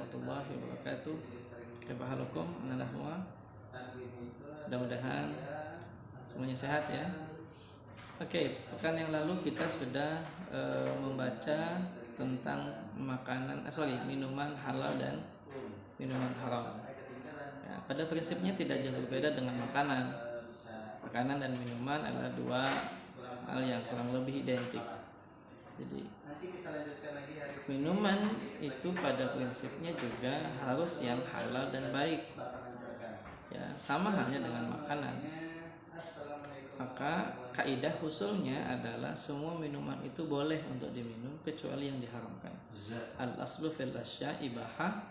warahmatullahi wabarakatuh. Kaifahalukum anak semua? Mudah-mudahan semuanya sehat ya. Oke, pekan yang lalu kita sudah membaca tentang minuman halal dan minuman haram. Ya, pada prinsipnya tidak jauh berbeda dengan makanan. Makanan dan minuman adalah dua hal yang kurang lebih identik. Jadi minuman itu pada prinsipnya juga harus yang halal dan baik. Ya, sama halnya dengan makanan. Maka kaidah usulnya adalah semua minuman itu boleh untuk diminum kecuali yang diharamkan. Al aslu fil asya ibahah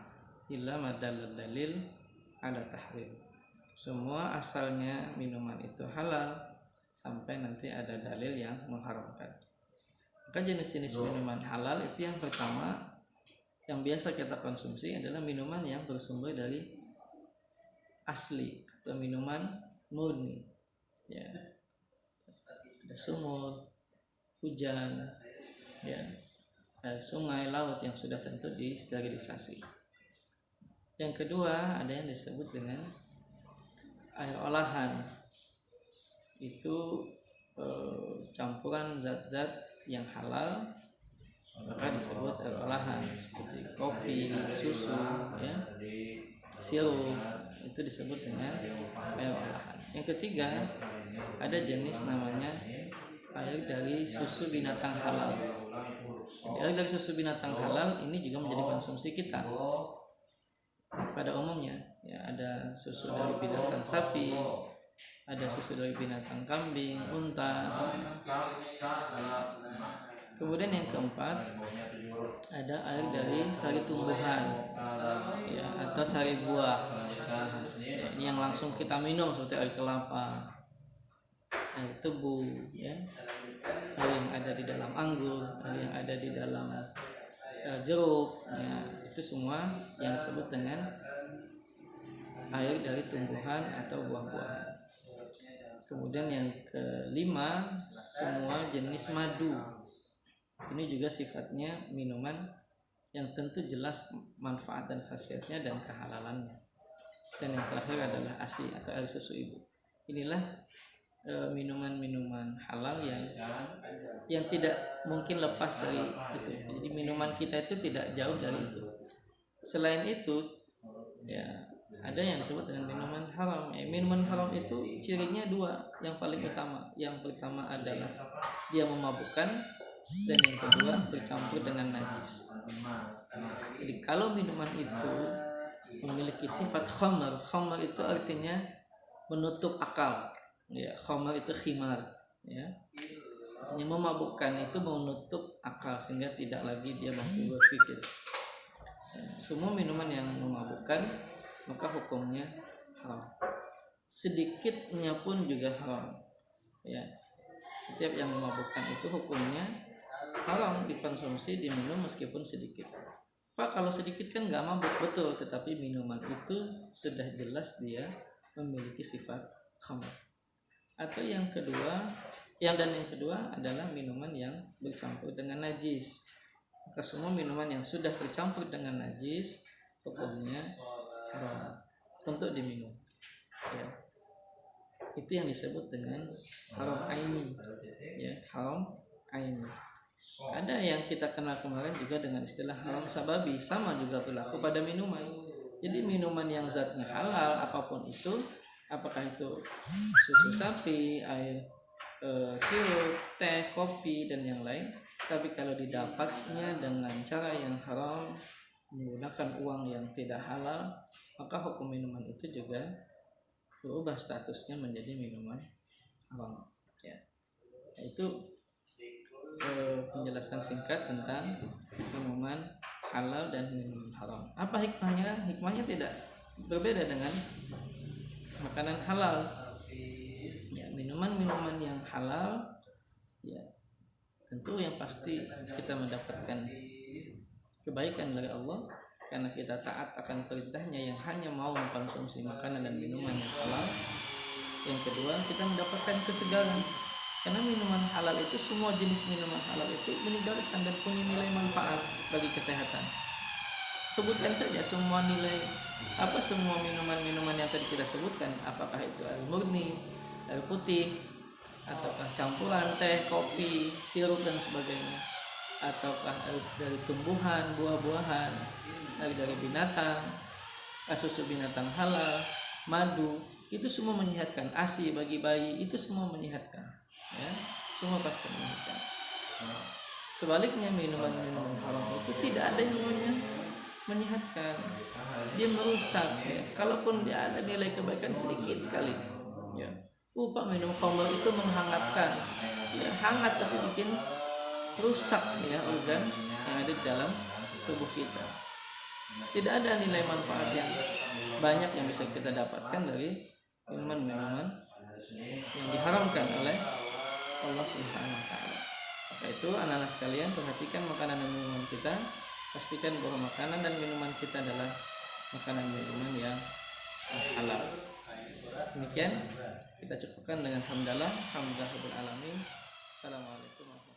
illa madallal dalil ala tahrim. Semua asalnya minuman itu halal sampai nanti ada dalil yang mengharamkan. Maka jenis-jenis minuman halal itu yang pertama yang biasa kita konsumsi adalah minuman yang bersumber dari asli atau minuman murni. Ya. Ada sumur, hujan, ya, sungai, laut yang sudah tentu disterilisasi. Yang kedua ada yang disebut dengan air olahan. Itu campuran zat-zat yang halal, maka disebut air olahan seperti kopi, susu, ya, sirup, itu disebut dengan air olahan. Yang ketiga ada jenis namanya air dari susu binatang halal. Jadi air dari susu binatang halal ini juga menjadi konsumsi kita pada umumnya. Ya, ada susu dari binatang sapi, ada susu dari binatang kambing, unta. Kemudian yang keempat ada air dari sari tumbuhan, ya, atau sari buah. Ya, ini yang langsung kita minum seperti air kelapa, air tebu, ya, air yang ada di dalam anggur, air yang ada di dalam jeruk. Ya, itu semua yang disebut dengan air dari tumbuhan atau buah-buahan. Kemudian yang kelima semua jenis madu. Ini juga sifatnya minuman yang tentu jelas manfaat dan khasiatnya dan kehalalannya. Dan yang terakhir adalah ASI atau air susu ibu. Inilah minuman-minuman halal yang tidak mungkin lepas dari itu. Jadi minuman kita itu tidak jauh dari itu. Selain itu, ya, ada yang disebut dengan minuman haram. Minuman haram itu cirinya dua yang paling utama. Yang pertama adalah dia memabukkan, dan yang kedua bercampur dengan najis. Jadi kalau minuman itu memiliki sifat khamar, khamar itu artinya menutup akal. Ya, khamar itu khimar, ya. Artinya memabukkan itu menutup akal sehingga tidak lagi dia mampu berpikir. Semua minuman yang memabukkan maka hukumnya haram. Sedikitnya pun juga haram. Ya. Setiap yang memabukkan itu hukumnya haram dikonsumsi, diminum meskipun sedikit. Pak, kalau sedikit kan nggak mabuk, betul, tetapi minuman itu sudah jelas dia memiliki sifat khamr. Atau yang kedua adalah minuman yang bercampur dengan najis. Maka semua minuman yang sudah tercampur dengan najis hukumnya haram untuk diminum. Ya. Itu yang disebut dengan haram aini. Ya, haram aini. Ada yang kita kenal kemarin juga dengan istilah haram sababi, sama juga berlaku pada minuman. Jadi minuman yang zatnya halal apapun itu, apakah itu susu sapi, air sirup, teh, kopi dan yang lain, tapi kalau didapatnya dengan cara yang haram, menggunakan uang yang tidak halal, maka hukum minuman itu juga berubah statusnya menjadi minuman haram. Ya. Itu penjelasan singkat tentang minuman halal dan minuman haram. Apa hikmahnya? Hikmahnya tidak berbeda dengan makanan halal. Ya, minuman-minuman yang halal, ya, tentu yang pasti kita mendapatkan kebaikan dari Allah karena kita taat akan perintahnya yang hanya mau mengkonsumsi makanan dan minuman yang halal. Yang kedua, kita mendapatkan kesegaran. Karena minuman halal itu, semua jenis minuman halal itu meninggalkan dan punya nilai manfaat bagi kesehatan. sebutkan saja semua nilai semua minuman-minuman yang tadi kita sebutkan, apakah itu air murni, air putih, ataukah campuran teh, kopi, sirup dan sebagainya, ataukah dari tumbuhan, buah-buahan, dari binatang, susu binatang halal, madu, itu semua menyehatkan. ASI bagi bayi itu semua menyehatkan, ya, semua pasti menyehatkan. Sebaliknya minuman-minuman haram itu tidak ada yang menyehatkan, dia merusak, ya. Kalaupun dia ada nilai kebaikan sedikit sekali, ya. Pak, minum khamr itu menghangatkan, ya, hangat tapi bikin rusak, ya, organ yang ada di dalam tubuh kita. Tidak ada nilai manfaat yang banyak yang bisa kita dapatkan dari minuman-minuman yang diharamkan oleh Allah Subhanahu wa taala. Maka itu anak-anak sekalian, perhatikan makanan dan minuman kita. Pastikan bahwa makanan dan minuman kita adalah makanan dan minuman yang halal. Demikian kita cukupkan dengan hamdalah rabbil alamin. Assalamualaikum warahmatullahi wabarakatuh.